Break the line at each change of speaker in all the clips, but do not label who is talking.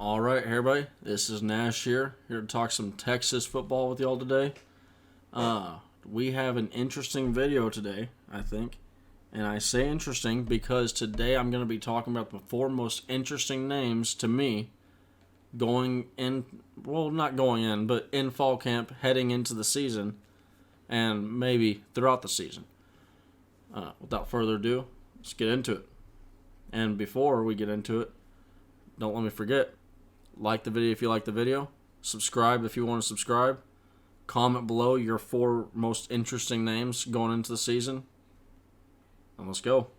All right, everybody. This is Nash here to talk some Texas football with y'all today. We have an interesting video today, I think. And I say interesting because today I'm going to be talking about the four most interesting names to me going in, well, not going in, but in fall camp heading into the season and maybe throughout the season. Without further ado, let's get into it. And before we get into it, don't let me forget, like the video if you like the video, subscribe if you want to subscribe, comment below your four most interesting names going into the season, and let's go.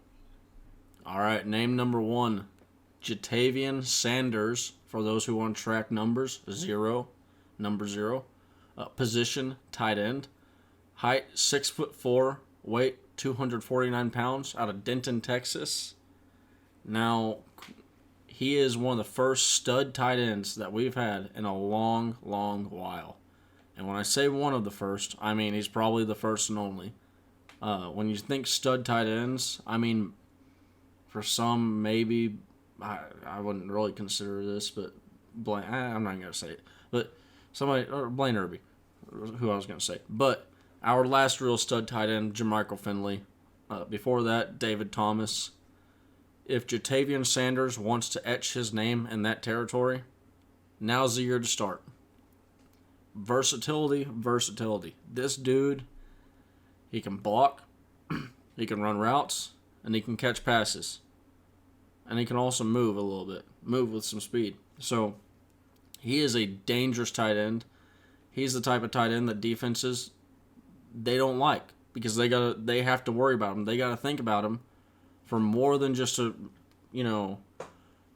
All right, name number one, Ja'Tavion Sanders, for those who want to track numbers, number zero. Position, tight end. Height, 6'4", weight, 249 pounds, out of Denton, Texas. Now, he is one of the first stud tight ends that we've had in a long, long while. And when I say one of the first, I mean he's probably the first and only. When you think stud tight ends, I mean, for some, maybe, I wouldn't really consider this, but I'm not going to say it. But somebody, or Blaine Irby, who I was going to say. But our last real stud tight end, Jermichael Finley. Before that, David Thomas. If Ja'Tavion Sanders wants to etch his name in that territory, now's the year to start. Versatility. This dude, he can block, he can run routes, and he can catch passes. And he can also move a little bit, move with some speed. So, he is a dangerous tight end. He's the type of tight end that defenses, they don't like because they have to worry about him. They got to think about him for more than just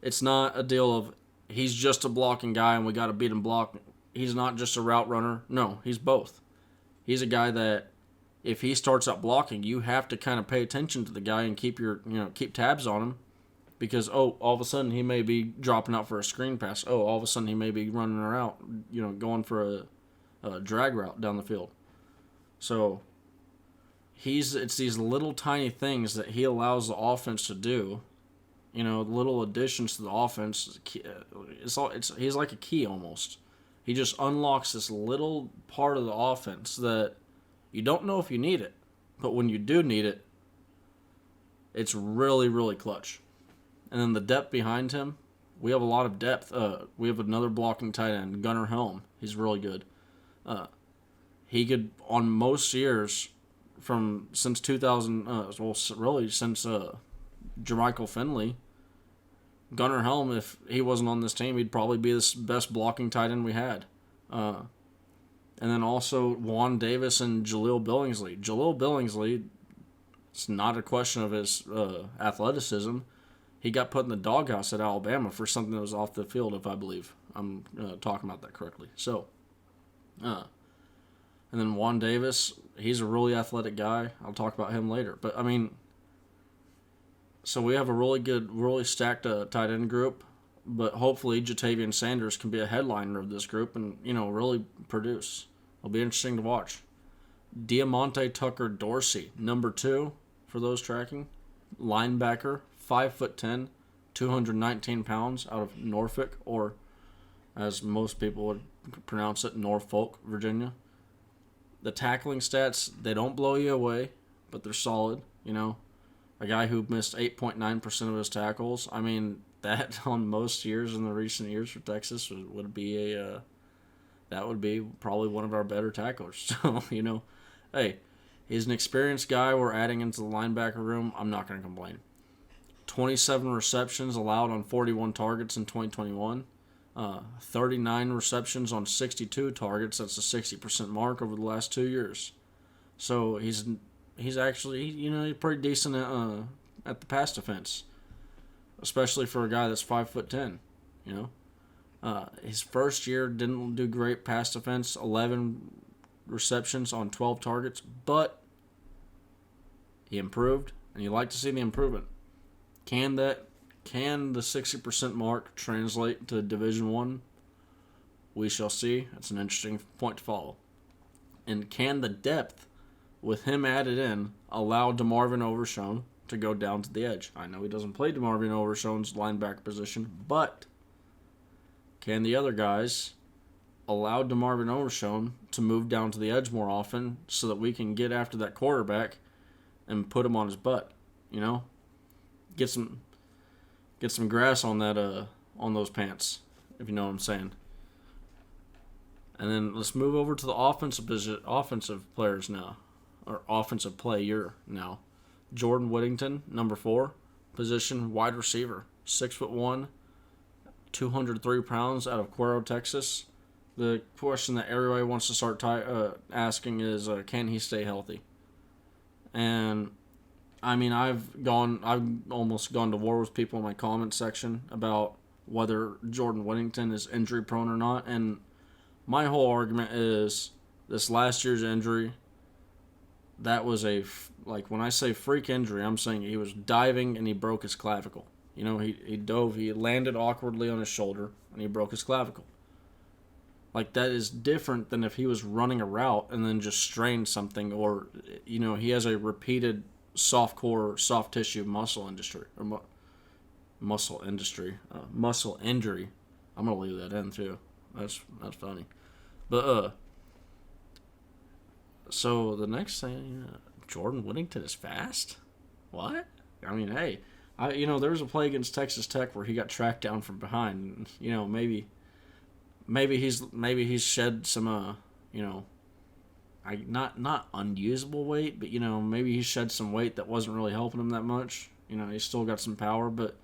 it's not a deal of he's just a blocking guy and we got to beat him blocking. He's not just a route runner. No, he's both. He's a guy that if he starts out blocking, you have to kind of pay attention to the guy and keep tabs on him because, all of a sudden he may be dropping out for a screen pass. All of a sudden he may be running a route, going for a drag route down the field. So, it's these little tiny things that he allows the offense to do. Little additions to the offense. He's like a key almost. He just unlocks this little part of the offense that you don't know if you need it, but when you do need it, it's really, really clutch. And then the depth behind him, we have a lot of depth. We have another blocking tight end, Gunnar Helm. He's really good. He could, on most years, since 2000, since Jermichael Finley, Gunnar Helm, if he wasn't on this team, he'd probably be the best blocking tight end we had. And then also Juan Davis and Jaleel Billingsley. Jaleel Billingsley, it's not a question of his athleticism. He got put in the doghouse at Alabama for something that was off the field, if I believe I'm talking about that correctly. So, and then Juan Davis, he's a really athletic guy. I'll talk about him later. But, so we have a really good, really stacked tight end group. But hopefully Ja'Tavion Sanders can be a headliner of this group and, really produce. It'll be interesting to watch. Diamante Tucker Dorsey, number 2 for those tracking. Linebacker, 5'10", 219 pounds, out of Norfolk, or as most people would pronounce it, Norfolk, Virginia. The tackling stats, they don't blow you away, but they're solid. A guy who missed 8.9% of his tackles. That on most years in the recent years for Texas would be that would be probably one of our better tacklers. So, hey, he's an experienced guy we're adding into the linebacker room. I'm not going to complain. 27 receptions allowed on 41 targets in 2021. 39 receptions on 62 targets. That's a 60% mark over the last 2 years. So he's actually, he's pretty decent at the pass defense, especially for a guy that's 5'10". His first year didn't do great pass defense. 11 receptions on 12 targets, but he improved, and you like to see the improvement. Can the 60% mark translate to Division I? We shall see. That's an interesting point to follow. And can the depth, with him added in, allow DeMarvin Overshown to go down to the edge? I know he doesn't play DeMarvin Overshown's linebacker position, but can the other guys allow DeMarvin Overshown to move down to the edge more often so that we can get after that quarterback and put him on his butt, you know? Get some grass on that on those pants, if you know what I'm saying. And then let's move over to the offensive players now, or offensive player now. Jordan Whittington, number 4, position wide receiver, 6'1", 203 pounds, out of Cuero, Texas. The question that everybody wants to start asking is, can he stay healthy? And I mean, I've almost gone to war with people in my comment section about whether Jordan Whittington is injury prone or not. And my whole argument is this last year's injury, that was when I say freak injury, I'm saying he was diving and he broke his clavicle. You know, he dove, he landed awkwardly on his shoulder and he broke his clavicle. Like, that is different than if he was running a route and then just strained something, or, you know, he has a repeated soft tissue muscle injury. Muscle injury. I'm gonna leave that in too. That's funny. But so the next thing, Jordan Whittington is fast. What? I mean, hey, there was a play against Texas Tech where he got tracked down from behind. And, you know, maybe he's shed some not unusable weight, but, you know, maybe he shed some weight that wasn't really helping him that much. You know, he's still got some power, but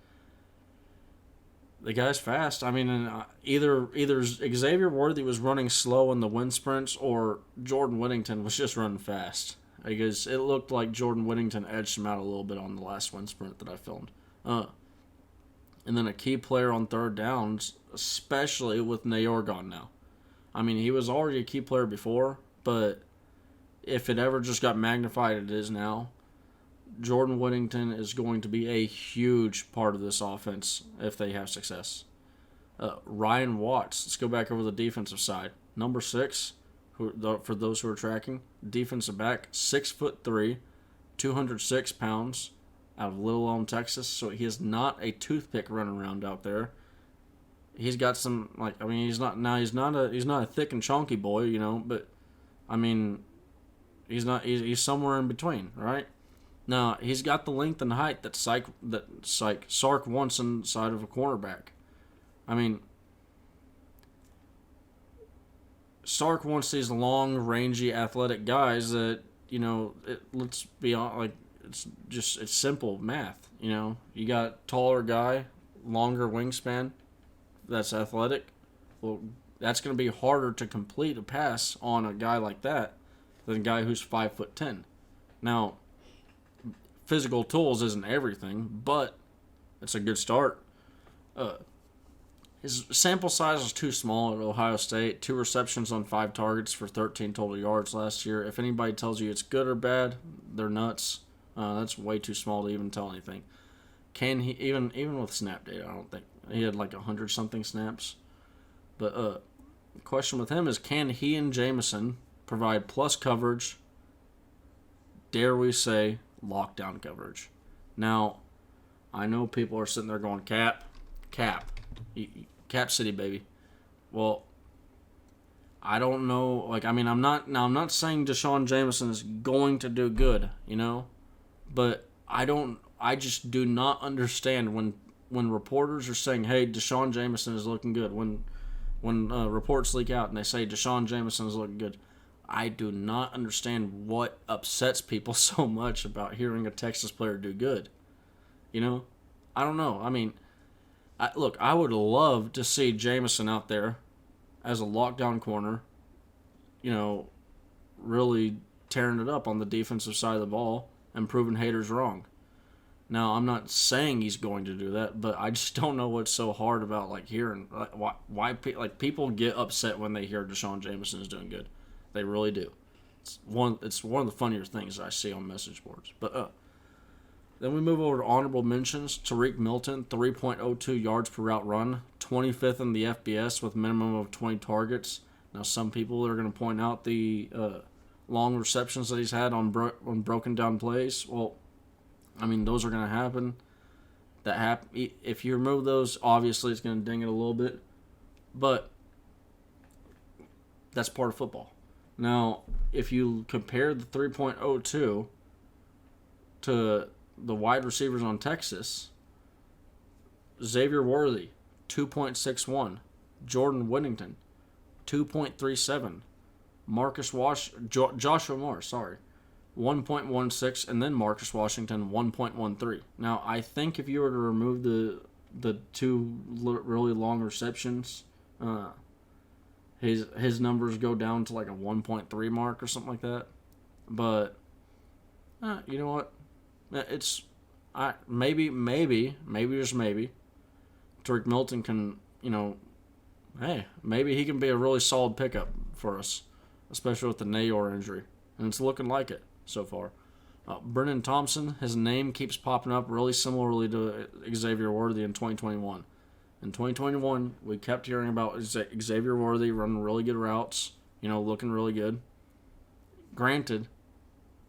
the guy's fast. I mean, either Xavier Worthy was running slow in the wind sprints, or Jordan Whittington was just running fast, because it looked like Jordan Whittington edged him out a little bit on the last wind sprint that I filmed. And then a key player on third downs, especially with Nayor gone now. I mean, he was already a key player before, but if it ever just got magnified, it is now. Jordan Whittington is going to be a huge part of this offense if they have success. Ryan Watts, let's go back over the defensive side. Number 6, for those who are tracking, defensive back, 6'3", 206 pounds, out of Little Elm, Texas. So he is not a toothpick running around out there. He's got some, he's not a thick and chunky boy, you know, but I mean, he's somewhere in between, right? Now, he's got the length and height that Sark wants inside of a cornerback. I mean, Sark wants these long, rangy, athletic guys that, you know, let's be honest, it's simple math, you know. You got taller guy, longer wingspan, that's athletic. Well, that's going to be harder to complete a pass on a guy like that than a guy who's 5'10". Now, physical tools isn't everything, but it's a good start. His sample size was too small at Ohio State. 2 receptions on 5 targets for 13 total yards last year. If anybody tells you it's good or bad, they're nuts. That's way too small to even tell anything. Can he, even with snap data, I don't think. He had 100-something snaps. But the question with him is, can he and Jameson provide plus coverage, dare we say, lockdown coverage? Now, I know people are sitting there going, Cap City, baby. Well, I don't know. I'm not saying Deshaun Jameson is going to do good, you know, but I just do not understand when reporters are saying, hey, Deshaun Jameson is looking good. When reports leak out and they say Deshaun Jameson is looking good, I do not understand what upsets people so much about hearing a Texas player do good. You know? I don't know. I mean, I would love to see Jameson out there as a lockdown corner, you know, really tearing it up on the defensive side of the ball and proving haters wrong. Now, I'm not saying he's going to do that, but I just don't know what's so hard about hearing why people get upset when they hear Deshaun Jameson is doing good. They really do. It's one of the funnier things I see on message boards. But then we move over to honorable mentions. Tariq Milton, 3.02 yards per route run, 25th in the FBS with minimum of 20 targets. Now, some people are going to point out the long receptions that he's had on broken down plays. Well, I mean, those are going to happen. If you remove those, obviously it's going to ding it a little bit. But that's part of football. Now, if you compare the 3.02 to the wide receivers on Texas, Xavier Worthy, 2.61. Jordan Whittington, 2.37. Joshua Moore, 1.16, and then Marcus Washington, 1.13. Now, I think if you were to remove the two really long receptions, his numbers go down to like a 1.3 mark or something like that. But you know what? It's maybe just maybe Tariq Milton can, hey, maybe he can be a really solid pickup for us, especially with the Nayor injury, and it's looking like it so far. Brennan Thompson, his name keeps popping up really similarly to Xavier Worthy in 2021. In 2021, we kept hearing about Xavier Worthy running really good routes, looking really good. Granted,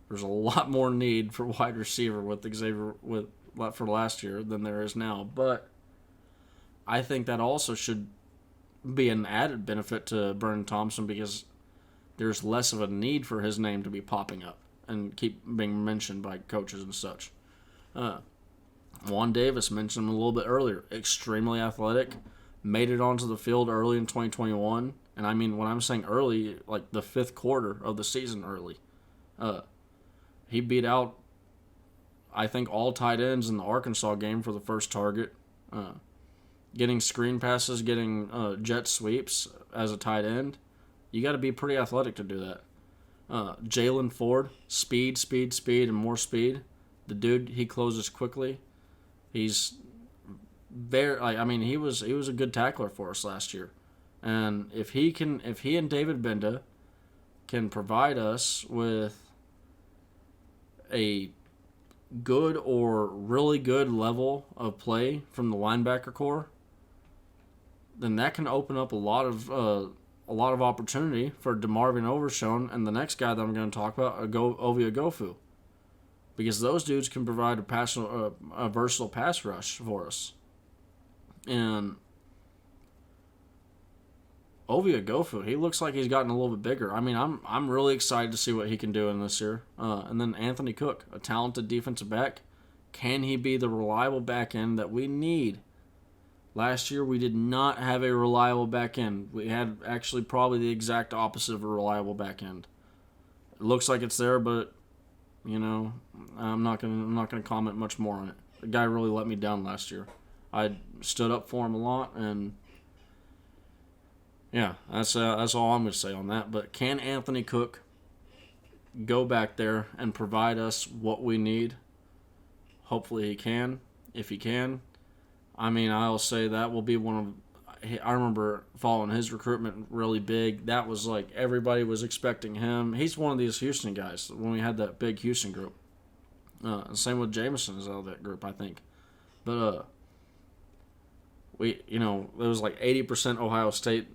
there's a lot more need for wide receiver with Xavier for last year than there is now, but I think that also should be an added benefit to Brennan Thompson because there's less of a need for his name to be popping up and keep being mentioned by coaches and such. Juan Davis, mentioned him a little bit earlier, extremely athletic, made it onto the field early in 2021, and I mean when I'm saying early, like the fifth quarter of the season early. He beat out, I think, all tight ends in the Arkansas game for the first target. Getting screen passes, getting jet sweeps as a tight end. You got to be pretty athletic to do that. Jalen Ford, speed, and more speed. The dude, he closes quickly. He's he was a good tackler for us last year. And if he and David Benda can provide us with a good or really good level of play from the linebacker core, then that can open up a lot of opportunity for DeMarvin Overshown and the next guy that I'm going to talk about, Ovie Oghoufo, because those dudes can provide a versatile pass rush for us. And Ovie Oghoufo, he looks like he's gotten a little bit bigger. I mean, I'm really excited to see what he can do in this year. And then Anthony Cook, a talented defensive back. Can he be the reliable back end that we need? Last year, we did not have a reliable back end. We had actually probably the exact opposite of a reliable back end. It looks like it's there, but I'm not gonna comment much more on it. The guy really let me down last year. I stood up for him a lot, and yeah, that's all I'm gonna say on that. But can Anthony Cook go back there and provide us what we need? Hopefully he can. If he can, I mean, I'll say that will be one of... I remember following his recruitment really big. That was like everybody was expecting him. He's one of these Houston guys when we had that big Houston group. Same with Jameson is out of that group, I think. But it was like 80% Ohio State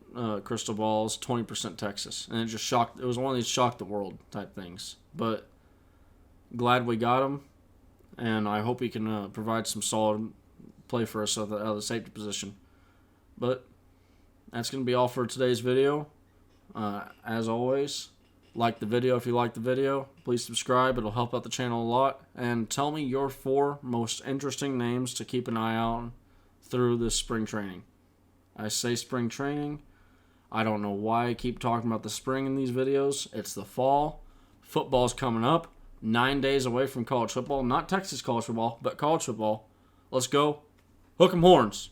crystal balls, 20% Texas. And it was one of these shock the world type things. But glad we got him. And I hope he can provide some solid play for us out of the safety position. But that's going to be all for today's video. As always, like the video if you like the video. Please subscribe. It'll help out the channel a lot. And tell me your 4 most interesting names to keep an eye out through this spring training. I say spring training. I don't know why I keep talking about the spring in these videos. It's the fall. Football's coming up. 9 days away from college football. Not Texas college football, but college football. Let's go. Hook 'em horns.